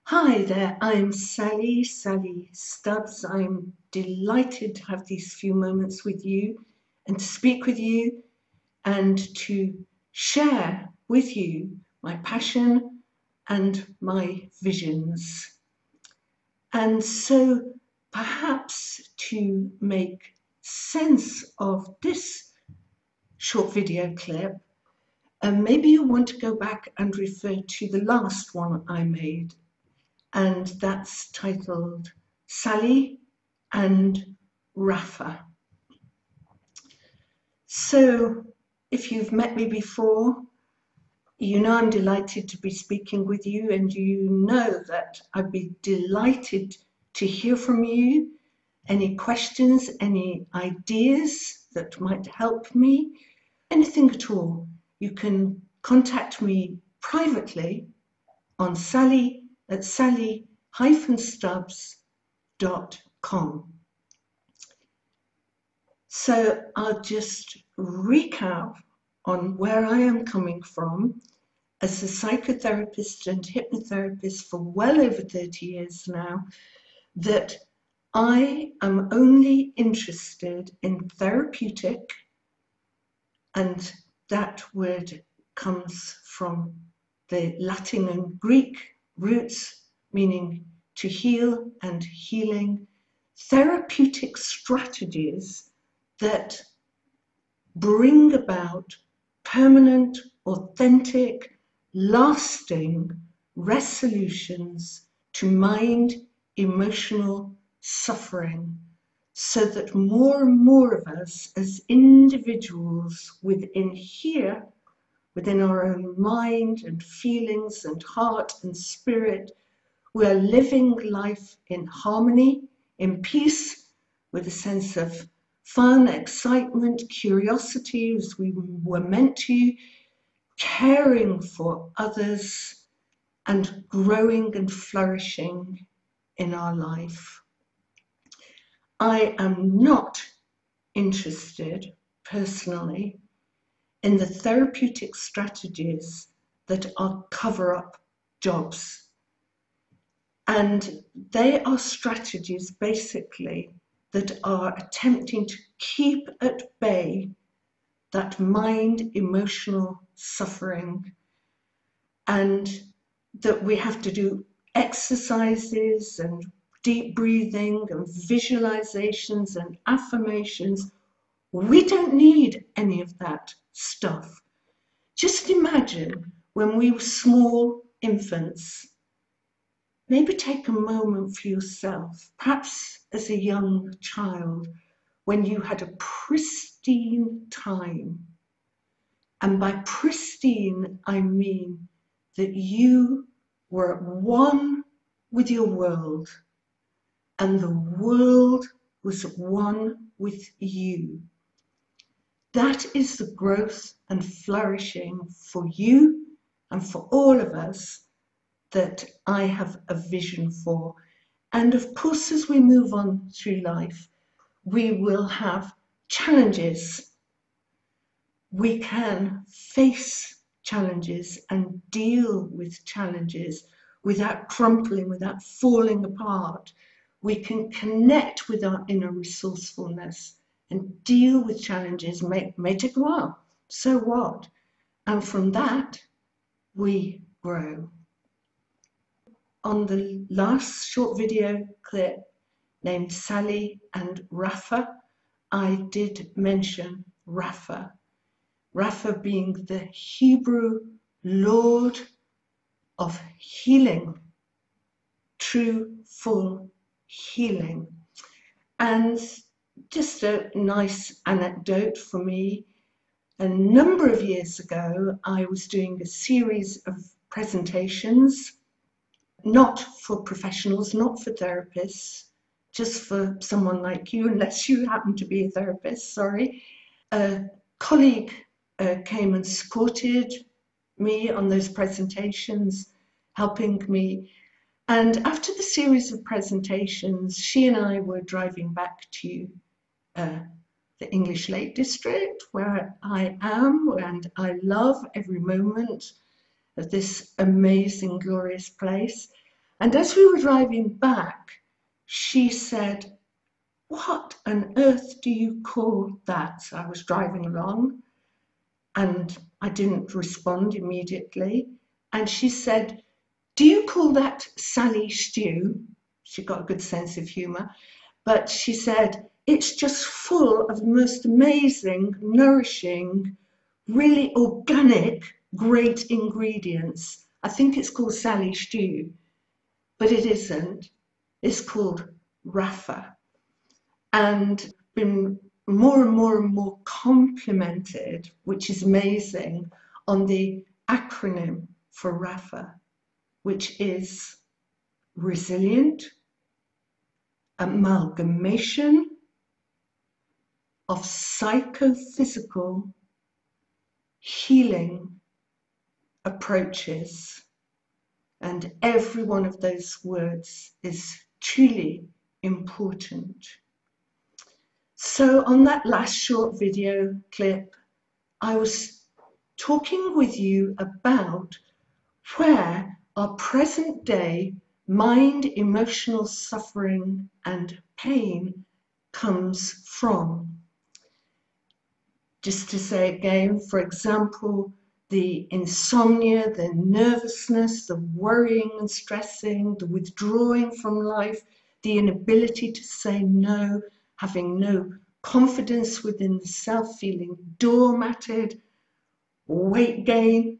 Hi there, I'm Sally Stubbs. I'm delighted to have these few moments with you and to speak with you and to share with you my passion and my visions. And so perhaps to make sense of this short video clip, maybe you want to go back and refer to the last one I made, and that's titled Sally and Rapha. So if you've met me before, you know I'm delighted to be speaking with you, and you know that I'd be delighted to hear from you. Any questions, any ideas that might help me, anything at all, you can contact me privately on sally@sally-stubbs.com. So I'll just recap on where I am coming from as a psychotherapist and hypnotherapist for well over 30 years now, that I am only interested in therapeutic, and that word comes from the Latin and Greek roots, meaning to heal and healing, therapeutic strategies that bring about permanent, authentic, lasting resolutions to mind, emotional suffering, so that more and more of us as individuals within here, within our own mind and feelings and heart and spirit, we are living life in harmony, in peace, with a sense of fun, excitement, curiosity, as we were meant to, caring for others, and growing and flourishing in our life. I am not interested, personally, in the therapeutic strategies that are cover-up jobs. And they are strategies, basically, that are attempting to keep at bay that mind emotional suffering, and that we have to do exercises and deep breathing and visualizations and affirmations. We don't need any of that stuff. Just imagine when we were small infants. Maybe take a moment for yourself, perhaps as a young child, when you had a pristine time. And by pristine, I mean that you were at one with your world, and the world was at one with you. That is the growth and flourishing for you and for all of us that I have a vision for. And of course, as we move on through life, we will have challenges. We can face challenges and deal with challenges without crumpling, without falling apart. We can connect with our inner resourcefulness and deal with challenges. May take a while, so what? And from that, we grow. On the last short video clip named Sally and Rapha, I did mention Rapha. Rapha being the Hebrew Lord of healing, true, full healing. And just a nice anecdote for me, a number of years ago, I was doing a series of presentations, not for professionals, not for therapists, just for someone like you, unless you happen to be a therapist, sorry. A colleague came and supported me on those presentations, helping me. And after the series of presentations, she and I were driving back to the English Lake District, where I am, and I love every moment of this amazing, glorious place. And as we were driving back, she said, "What on earth do you call that?" So I was driving along and I didn't respond immediately. And she said, "Do you call that Sally stew?" She got a good sense of humour. But she said, "It's just full of the most amazing, nourishing, really organic, great ingredients. I think it's called Sally stew." But it isn't. It's called Rapha. And been more and more and more complimented, which is amazing, on the acronym for Rapha, which is resilient, amalgamation of psychophysical healing approaches. And every one of those words is truly important. So on that last short video clip, I was talking with you about where our present day mind, emotional suffering and pain comes from. Just to say again, for example, the insomnia, the nervousness, the worrying and stressing, the withdrawing from life, the inability to say no, having no confidence within the self, feeling doormatted, weight gain,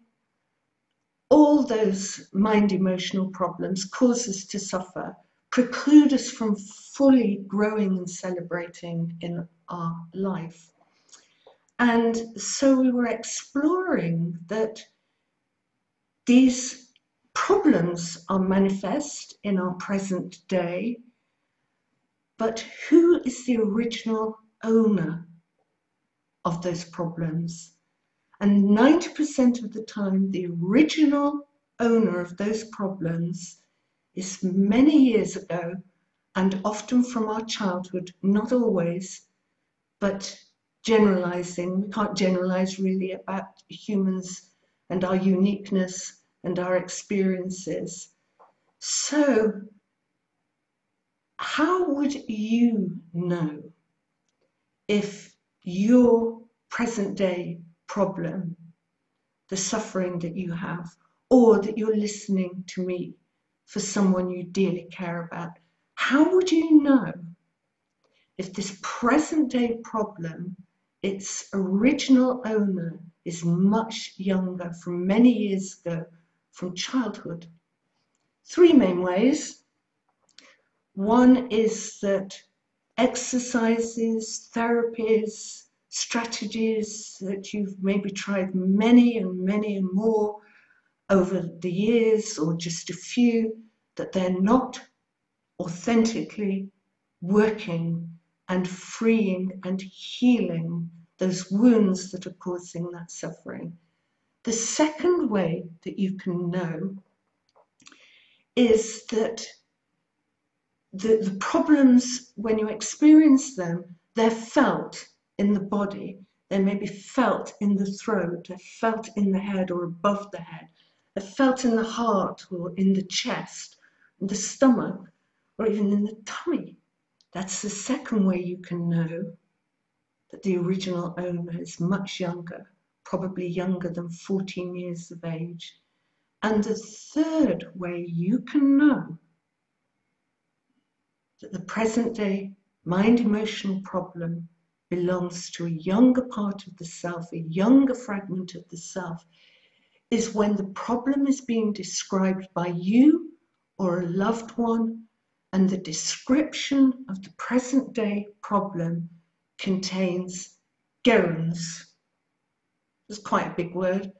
all those mind emotional problems cause us to suffer, preclude us from fully growing and celebrating in our life. And so we were exploring that these problems are manifest in our present day, but who is the original owner of those problems? And 90% of the time, the original owner of those problems is many years ago and often from our childhood, not always, but generalizing. We can't generalize really about humans and our uniqueness and our experiences. So, how would you know if your present day problem, the suffering that you have, or that you're listening to me for someone you dearly care about, how would you know if this present day problem, its original owner is much younger, from many years ago, from childhood? Three main ways. One is that exercises, therapies, strategies that you've maybe tried many and more over the years, or just a few, that they're not authentically working and freeing and healing those wounds that are causing that suffering. The second way that you can know is that the problems, when you experience them, they're felt in the body. They may be felt in the throat, they're felt in the head or above the head, they're felt in the heart or in the chest, in the stomach, or even in the tummy. That's the second way you can know that the original owner is much younger, probably younger than 14 years of age. And the third way you can know that the present day mind emotional problem belongs to a younger part of the self, a younger fragment of the self, is when the problem is being described by you or a loved one, and the description of the present day problem contains gerunds. It's quite a big word.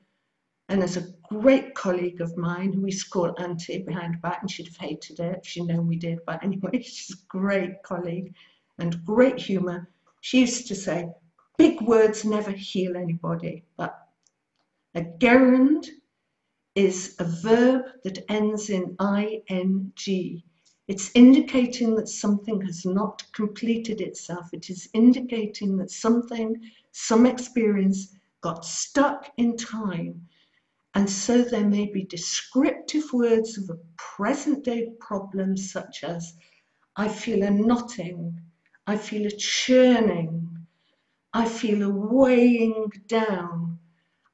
And there's a great colleague of mine who we used to call Auntie behind her back, and she'd have hated it if she'd known we did. But anyway, she's a great colleague and great humour. She used to say, big words never heal anybody. But a gerund is a verb that ends in ing. It's indicating that something has not completed itself. It is indicating that something, some experience, got stuck in time. And so there may be descriptive words of a present day problem such as, I feel a knotting, I feel a churning, I feel a weighing down,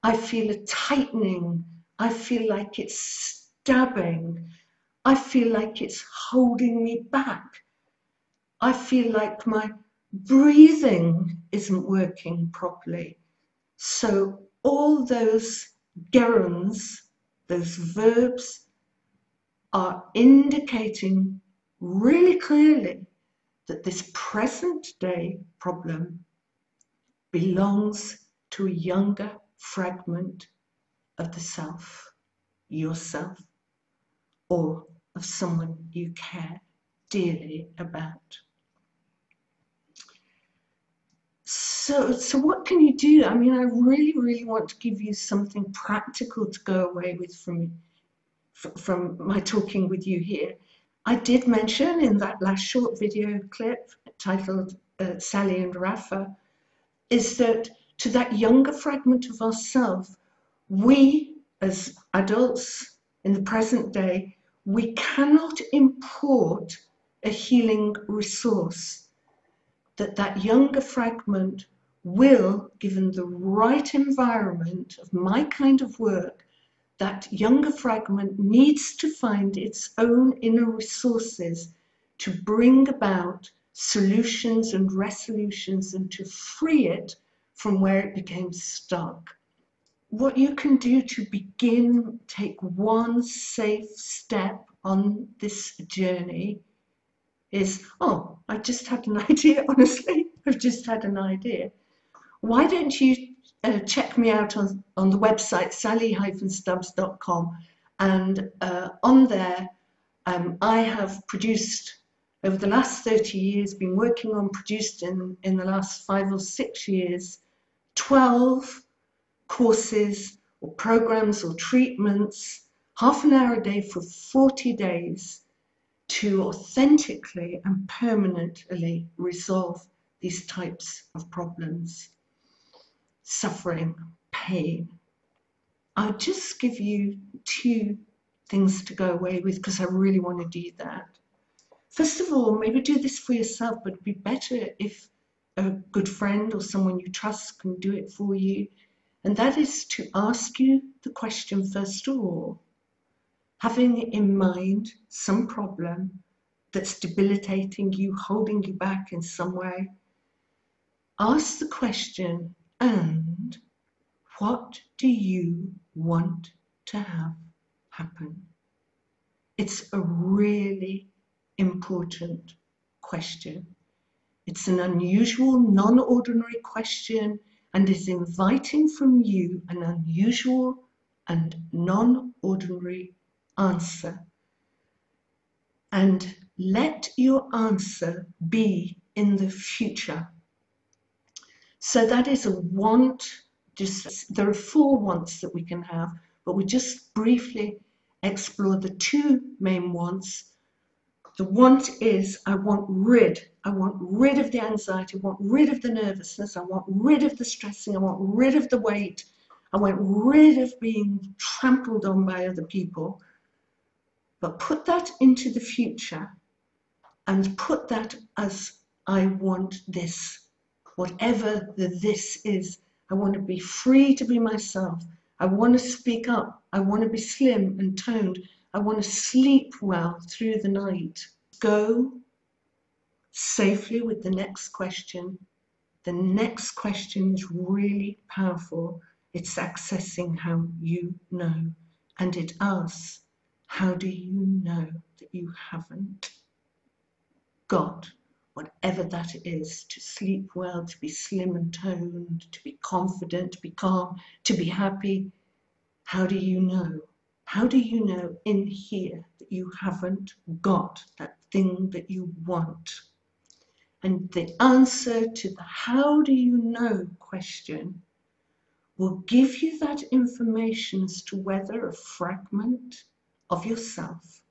I feel a tightening, I feel like it's stabbing, I feel like it's holding me back, I feel like my breathing isn't working properly. So all those gerunds, those verbs, are indicating really clearly that this present day problem belongs to a younger fragment of the self, yourself, or of someone you care dearly about. So what can you do? I mean, I really want to give you something practical to go away with from my talking with you here. I did mention in that last short video clip titled Sally and Rapha, is that to that younger fragment of ourselves, we as adults in the present day, we cannot import a healing resource. That younger fragment will, given the right environment of my kind of work, that younger fragment needs to find its own inner resources to bring about solutions and resolutions and to free it from where it became stuck. What you can do to begin, take one safe step on this journey is, oh, I just had an idea, honestly, I've just had an idea. Why don't you check me out on the website sally-stubbs.com, and on there I have produced, over the last 30 years, been working on, produced in the last 5 or 6 years, 12 courses or programs or treatments, half an hour a day for 40 days, to authentically and permanently resolve these types of problems. Suffering, pain. I'll just give you 2 things to go away with because I really want to do that. First of all, maybe do this for yourself, but it'd be better if a good friend or someone you trust can do it for you. And that is to ask you the question, first of all, having in mind some problem that's debilitating you, holding you back in some way. Ask the question, and what do you want to have happen? It's a really important question. It's an unusual, non-ordinary question, and is inviting from you an unusual and non-ordinary answer. And let your answer be in the future. So that is a want. There are 4 wants that we can have, but we just briefly explore the 2 main wants. The want is, I want rid of the anxiety, I want rid of the nervousness, I want rid of the stressing, I want rid of the weight, I want rid of being trampled on by other people. But put that into the future and put that as, I want this. Whatever the this is, I want to be free to be myself. I want to speak up. I want to be slim and toned. I want to sleep well through the night. Go safely with the next question. The next question is really powerful. It's accessing how you know. And it asks, how do you know that you haven't got whatever that is, to sleep well, to be slim and toned, to be confident, to be calm, to be happy? How do you know? How do you know in here that you haven't got that thing that you want? And the answer to the how do you know question will give you that information as to whether a fragment of yourself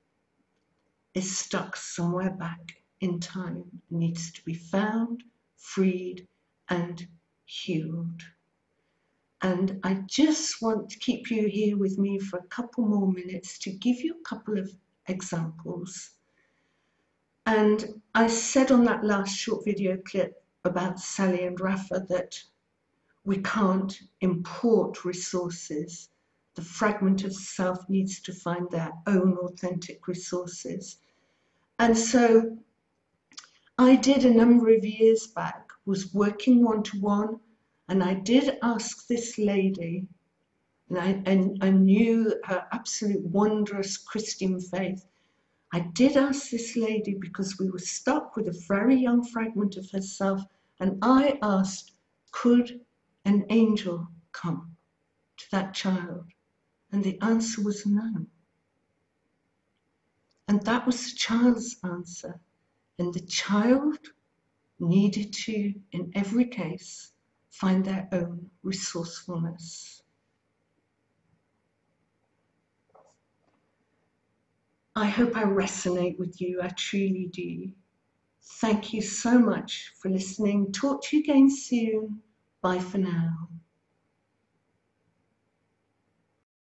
is stuck somewhere back in time, needs to be found, freed, and healed. And I just want to keep you here with me for a couple more minutes to give you a couple of examples. And I said on that last short video clip about Sally and Rapha that we can't import resources. The fragment of self needs to find their own authentic resources. And so I did a number of years back, was working one-to-one, and I did ask this lady, and I knew her absolute wondrous Christian faith. I did ask this lady because we were stuck with a very young fragment of herself, and I asked, could an angel come to that child? And the answer was no. And that was the child's answer. And the child needed to, in every case, find their own resourcefulness. I hope I resonate with you. I truly do. Thank you so much for listening. Talk to you again soon. Bye for now.